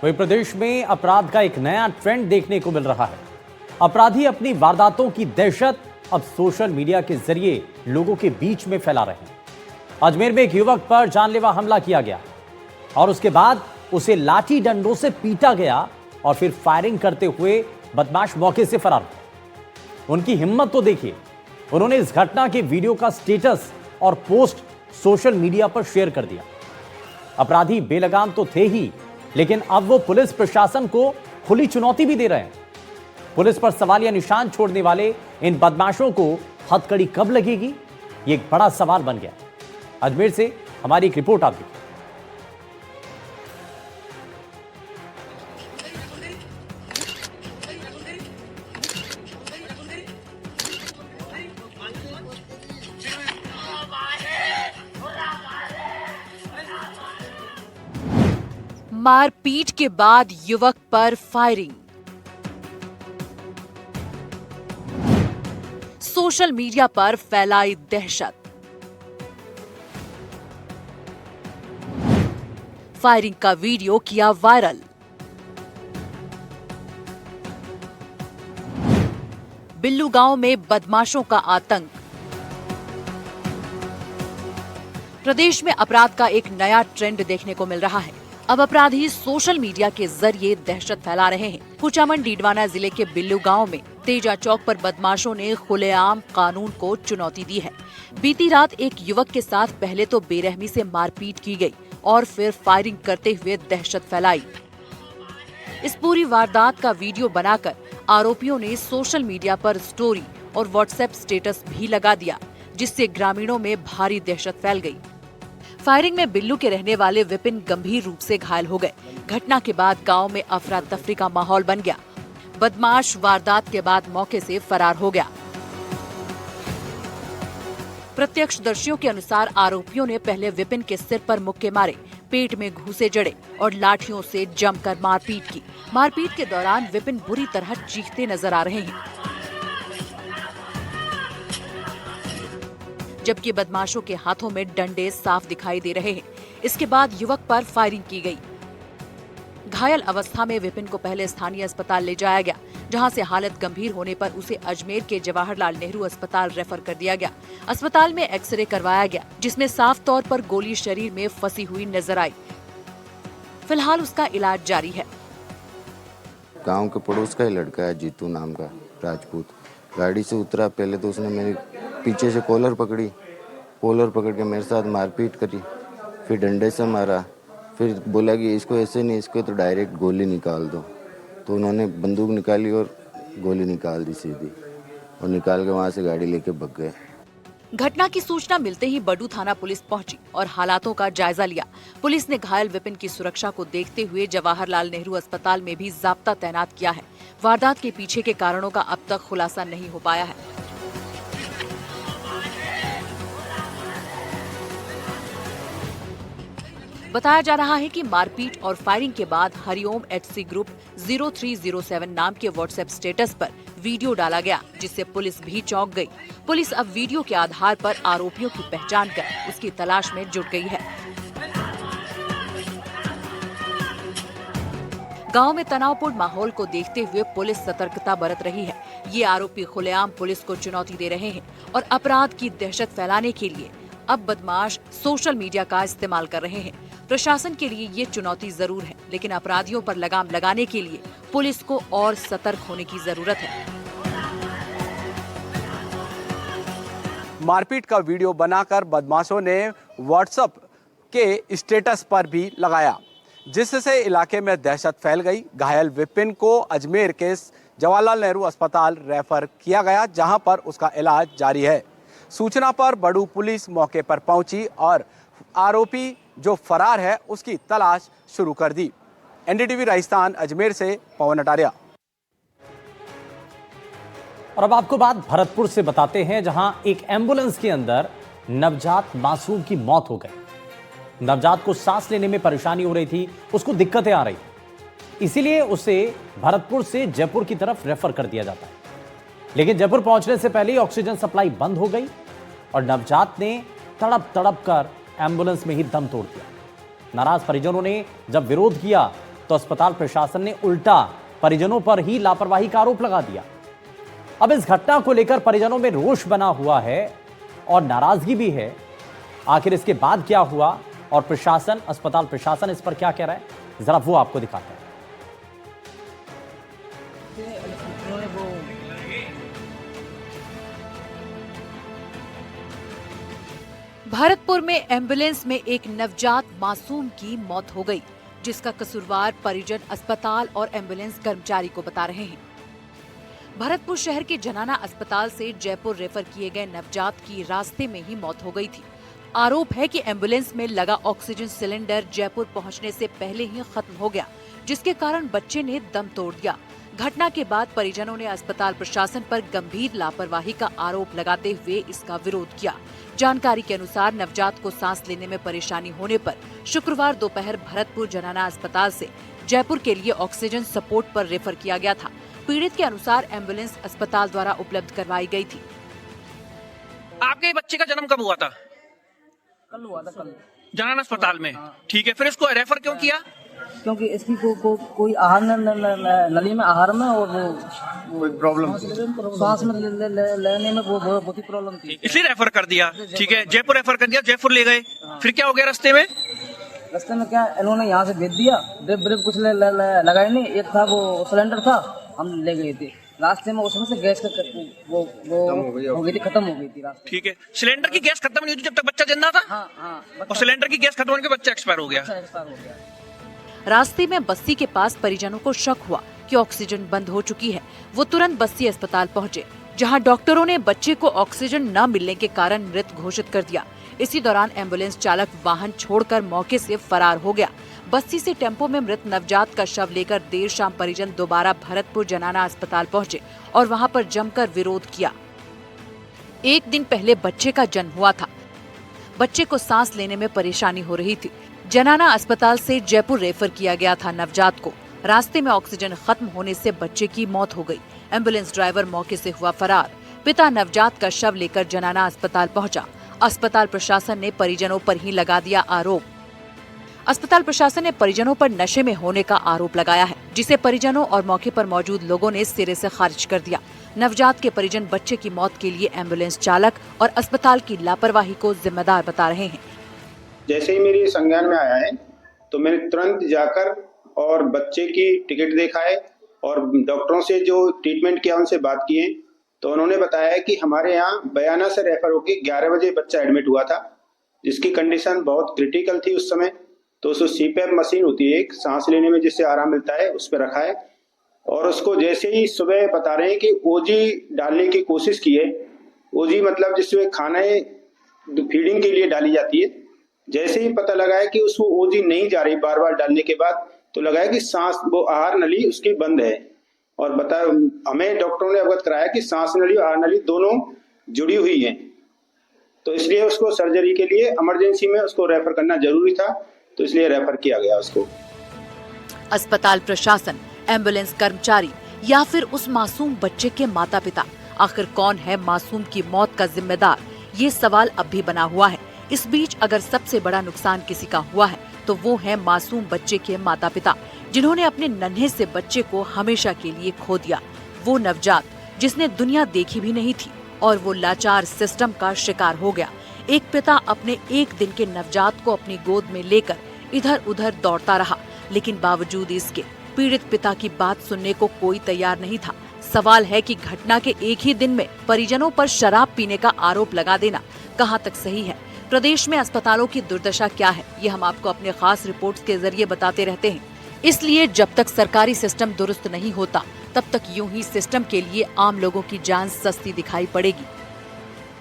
वहीं प्रदेश में अपराध का एक नया ट्रेंड देखने को मिल रहा है। अपराधी अपनी वारदातों की दहशत अब सोशल मीडिया के जरिए लोगों के बीच में फैला रहे हैं। अजमेर में एक युवक पर जानलेवा हमला किया गया और उसके बाद उसे लाठी डंडों से पीटा गया और फिर फायरिंग करते हुए बदमाश मौके से फरार हुए। उनकी हिम्मत तो देखिए, उन्होंने इस घटना के वीडियो का स्टेटस और पोस्ट सोशल मीडिया पर शेयर कर दिया। अपराधी बेलगाम तो थे ही, लेकिन अब वो पुलिस प्रशासन को खुली चुनौती भी दे रहे हैं। पुलिस पर सवालिया निशान छोड़ने वाले इन बदमाशों को हथकड़ी कब लगेगी, ये एक बड़ा सवाल बन गया। अजमेर से हमारी एक रिपोर्ट आप देखिए। मारपीट के बाद युवक पर फायरिंग। सोशल मीडिया पर फैलाई दहशत। फायरिंग का वीडियो किया वायरल। बिल्लू गांव में बदमाशों का आतंक। प्रदेश में अपराध का एक नया ट्रेंड देखने को मिल रहा है। अब अपराधी सोशल मीडिया के जरिए दहशत फैला रहे हैं। कुचामन डीडवाना जिले के बिल्लू गांव में तेजा चौक पर बदमाशों ने खुलेआम कानून को चुनौती दी है। बीती रात एक युवक के साथ पहले तो बेरहमी से मारपीट की गई और फिर फायरिंग करते हुए दहशत फैलाई। इस पूरी वारदात का वीडियो बनाकर आरोपियों ने सोशल मीडिया पर स्टोरी और व्हाट्सएप स्टेटस भी लगा दिया, जिससे ग्रामीणों में भारी दहशत फैल गई। फायरिंग में बिल्लू के रहने वाले विपिन गंभीर रूप से घायल हो गए। घटना के बाद गांव में अफरा तफरी का माहौल बन गया। बदमाश वारदात के बाद मौके से फरार हो गया। प्रत्यक्षदर्शियों के अनुसार आरोपियों ने पहले विपिन के सिर पर मुक्के मारे, पेट में घूंसे जड़े और लाठियों से जमकर मारपीट की। मारपीट के दौरान विपिन बुरी तरह चीखते नजर आ रहे हैं, जबकि बदमाशों के हाथों में डंडे साफ दिखाई दे रहे हैं। इसके बाद युवक पर फायरिंग की गई। घायल अवस्था में विपिन को पहले स्थानीय अस्पताल ले जाया गया, जहां से हालत गंभीर होने पर उसे अजमेर के जवाहरलाल नेहरू अस्पताल रेफर कर दिया गया। अस्पताल में एक्सरे करवाया गया, जिसमें साफ तौर पर गोली शरीर में फंसी हुई नजर आई। फिलहाल उसका इलाज जारी है। गांव के पड़ोस का ही लड़का है, जीतू नाम का, राजपूत। गाड़ी से उतरा, पहले तो उसने मेरे पीछे से कॉलर पकड़ के मेरे साथ मारपीट करी, फिर डंडे से मारा, फिर बोला कि इसको ऐसे नहीं, इसको तो डायरेक्ट गोली निकाल दो। तो उन्होंने बंदूक निकाली और गोली निकाल दी सीधी, और निकाल के वहाँ से गाड़ी लेके भाग गए। घटना की सूचना मिलते ही बडू थाना पुलिस पहुंची और हालातों का जायजा लिया। पुलिस ने घायल विपिन की सुरक्षा को देखते हुए जवाहरलाल नेहरू अस्पताल में भी जाब्ता तैनात किया है। वारदात के पीछे के कारणों का अब तक खुलासा नहीं हो पाया है। बताया जा रहा है कि मारपीट और फायरिंग के बाद हरिओम एचसी ग्रुप 0307 नाम के व्हाट्सएप स्टेटस पर वीडियो डाला गया, जिससे पुलिस भी चौंक गई। पुलिस अब वीडियो के आधार पर आरोपियों की पहचान कर उसकी तलाश में जुट गई है। गांव में तनावपूर्ण माहौल को देखते हुए पुलिस सतर्कता बरत रही है। ये आरोपी खुलेआम पुलिस को चुनौती दे रहे हैं और अपराध की दहशत फैलाने के लिए अब बदमाश सोशल मीडिया का इस्तेमाल कर रहे हैं। प्रशासन के लिए ये चुनौती जरूर है, लेकिन अपराधियों पर लगाम लगाने के लिए पुलिस को और सतर्क होने की जरूरत है। मारपीट का वीडियो बनाकर बदमाशों ने व्हाट्सएप के स्टेटस पर भी लगाया, जिससे इलाके में दहशत फैल गई। घायल विपिन को अजमेर के जवाहरलाल नेहरू अस्पताल रेफर किया गया, जहां पर उसका इलाज जारी है। सूचना पर बडू पुलिस मौके पर पहुंची और आरोपी जो फरार है उसकी तलाश शुरू कर दी। एनडीटीवी राजस्थान अजमेर से पवन अटारिया। और अब आपको बात भरतपुर से बताते हैं, जहां एक एम्बुलेंस के अंदर नवजात मासूम की मौत हो गई। नवजात को सांस लेने में परेशानी हो रही थी, उसको दिक्कतें आ रही, इसीलिए उसे भरतपुर से जयपुर की तरफ रेफर कर दिया जाता है। लेकिन जयपुर पहुंचने से पहले ऑक्सीजन सप्लाई बंद हो गई और नवजात ने तड़प कर एम्बुलेंस में ही दम तोड़ दिया। नाराज परिजनों ने जब विरोध किया तो अस्पताल प्रशासन ने उल्टा परिजनों पर ही लापरवाही का आरोप लगा दिया। अब इस घटना को लेकर परिजनों में रोष बना हुआ है और नाराजगी भी है। आखिर इसके बाद क्या हुआ और प्रशासन, अस्पताल प्रशासन इस पर क्या कह रहा है, जरा वो आपको दिखाते हैं। भरतपुर में एम्बुलेंस में एक नवजात मासूम की मौत हो गई, जिसका कसूरवार परिजन अस्पताल और एम्बुलेंस कर्मचारी को बता रहे हैं। भरतपुर शहर के जनाना अस्पताल से जयपुर रेफर किए गए नवजात की रास्ते में ही मौत हो गई थी। आरोप है कि एम्बुलेंस में लगा ऑक्सीजन सिलेंडर जयपुर पहुंचने से पहले ही खत्म हो गया, जिसके कारण बच्चे ने दम तोड़ दिया। घटना के बाद परिजनों ने अस्पताल प्रशासन पर गंभीर लापरवाही का आरोप लगाते हुए इसका विरोध किया। जानकारी के अनुसार नवजात को सांस लेने में परेशानी होने पर शुक्रवार दोपहर भरतपुर जनाना अस्पताल से जयपुर के लिए ऑक्सीजन सपोर्ट पर रेफर किया गया था। पीड़ित के अनुसार एम्बुलेंस अस्पताल द्वारा उपलब्ध करवाई गई थी। आपके बच्चे का जन्म कब हुआ था? कल हुआ था, कल जनाना अस्पताल में। ठीक है, फिर इसको रेफर क्यों किया? क्योंकि इसकी कोई आहार नली में आहार में और वो प्रॉब्लम सांस में लेने में वो बहुत ही प्रॉब्लम थी, इसलिए रेफर कर दिया। ठीक है, जयपुर रेफर कर दिया, जयपुर ले गए। फिर क्या हो गया रास्ते में? रास्ते में क्या इन्होंने यहाँ से भेज दिया, ड्रिप ब्रिप कुछ लगाए नहीं। एक था वो सिलेंडर था, हम ले गए थे। रास्ते में उसमें से गैस वो हो गई थी, खत्म हो गई थी रास्ते। ठीक है, सिलेंडर की गैस खत्म नहीं हुई थी जब तक बच्चा जिंदा था? हाँ, और सिलेंडर की गैस खत्म होने के बच्चा एक्सपायर हो गया। रास्ते में बस्ती के पास परिजनों को शक हुआ कि ऑक्सीजन बंद हो चुकी है। वो तुरंत बस्ती अस्पताल पहुंचे, जहां डॉक्टरों ने बच्चे को ऑक्सीजन न मिलने के कारण मृत घोषित कर दिया। इसी दौरान एम्बुलेंस चालक वाहन छोड़कर मौके से फरार हो गया। बस्ती से टेम्पो में मृत नवजात का शव लेकर देर शाम परिजन दोबारा भरतपुर जनाना अस्पताल पहुंचे और वहां पर जमकर विरोध किया। एक दिन पहले बच्चे का जन्म हुआ था। बच्चे को सांस लेने में परेशानी हो रही थी। जनाना अस्पताल से जयपुर रेफर किया गया था नवजात को। रास्ते में ऑक्सीजन खत्म होने से बच्चे की मौत हो गई। एम्बुलेंस ड्राइवर मौके से हुआ फरार। पिता नवजात का शव लेकर जनाना अस्पताल पहुंचा। अस्पताल प्रशासन ने परिजनों पर ही लगा दिया आरोप। अस्पताल प्रशासन ने परिजनों पर नशे में होने का आरोप लगाया है, जिसे परिजनों और मौके पर मौजूद लोगों ने सिरे से खारिज कर दिया। नवजात के परिजन बच्चे की मौत के लिए एम्बुलेंस चालक और अस्पताल की लापरवाही को जिम्मेदार बता रहे हैं। जैसे ही मेरी संज्ञान में आया है तो मैंने तुरंत जाकर और बच्चे की टिकट दिखाए और डॉक्टरों से जो ट्रीटमेंट किया उनसे बात किए, तो उन्होंने बताया कि हमारे यहाँ बयाना से रेफर होकर 11 बजे बच्चा एडमिट हुआ था, जिसकी कंडीशन बहुत क्रिटिकल थी उस समय। तो उसको सीपैप मशीन होती है एक, सांस लेने में जिससे आराम मिलता है, उस पर रखा है। और उसको जैसे ही सुबह बता रहे हैं कि ओजी डालने की कोशिश की है। ओजी मतलब जिसमें खाने फीडिंग के लिए डाली जाती है। जैसे ही पता लगा है कि उसको ओजी नहीं जा रही बार बार डालने के बाद, तो लगा है कि सांस वो आहार नली उसकी बंद है। और हमें डॉक्टरों ने अवगत कराया कि सांस नली और आहार नली दोनों जुड़ी हुई हैं, तो इसलिए उसको सर्जरी के लिए इमरजेंसी में उसको रेफर करना जरूरी था, तो इसलिए रेफर किया गया उसको। अस्पताल प्रशासन, एम्बुलेंस कर्मचारी या फिर उस मासूम बच्चे के माता पिता, आखिर कौन है मासूम की मौत का जिम्मेदार? ये सवाल अब भी बना हुआ है। इस बीच अगर सबसे बड़ा नुकसान किसी का हुआ है तो वो है मासूम बच्चे के माता पिता, जिन्होंने अपने नन्हे से बच्चे को हमेशा के लिए खो दिया। वो नवजात जिसने दुनिया देखी भी नहीं थी और वो लाचार सिस्टम का शिकार हो गया। एक पिता अपने एक दिन के नवजात को अपनी गोद में लेकर इधर उधर दौड़ता रहा, लेकिन बावजूद इसके पीड़ित पिता की बात सुनने को कोई तैयार नहीं था। सवाल है कि घटना के एक ही दिन में परिजनों पर शराब पीने का आरोप लगा देना कहां तक सही है? प्रदेश में अस्पतालों की दुर्दशा क्या है, ये हम आपको अपने खास रिपोर्ट्स के जरिए बताते रहते हैं। इसलिए जब तक सरकारी सिस्टम दुरुस्त नहीं होता, तब तक यूं ही सिस्टम के लिए आम लोगों की जान सस्ती दिखाई पड़ेगी।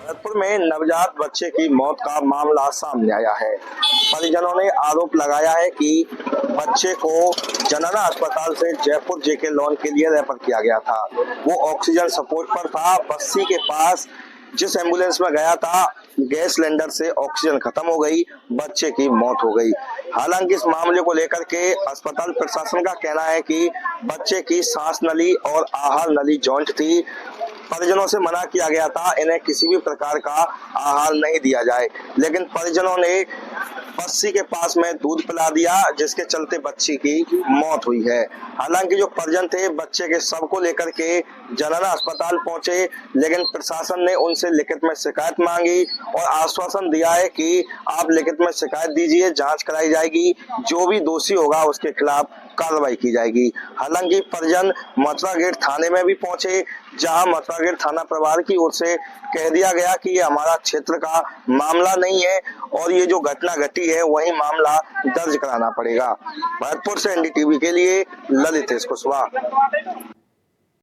भरतपुर में नवजात बच्चे की मौत का मामला सामने आया है। परिजनों ने आरोप लगाया है कि बच्चे को जनाना अस्पताल से जयपुर जेके लॉन के लिए रेफर किया गया था। वो ऑक्सीजन सपोर्ट पर था। बस्ती के पास जिस एम्बुलेंस में गया था, गैस सिलेंडर से ऑक्सीजन खत्म हो गई। बच्चे की मौत हो गई। हालांकि इस मामले को लेकर के अस्पताल प्रशासन का कहना है कि बच्चे की सांस नली और आहार नली जॉइंट थी। परिजनों से मना किया गया था इन्हें किसी भी प्रकार का आहार नहीं दिया जाए, लेकिन परिजनों ने पस्सी के पास में दूध पिला दिया, जिसके चलते बच्ची की मौत हुई है। हालांकि जो परिजन थे बच्चे के शव को लेकर के जनना अस्पताल पहुंचे, लेकिन प्रशासन ने उनसे लिखित में शिकायत मांगी और आश्वासन दिया है कि आप लिखित में शिकायत दीजिए, जांच कराई जाएगी, जो भी दोषी होगा उसके खिलाफ कार्रवाई की जाएगी। हालांकि परिजन मथुरा गेट थाने में भी पहुंचे, जहां मथुरा गेट थाना प्रभारी की ओर से कह दिया गया कि ये हमारा क्षेत्र का मामला नहीं है और ये जो घटना घटी है वही मामला दर्ज कराना पड़ेगा। भरतपुर से एनडीटीवी के लिए ललितेश कुशवाहा।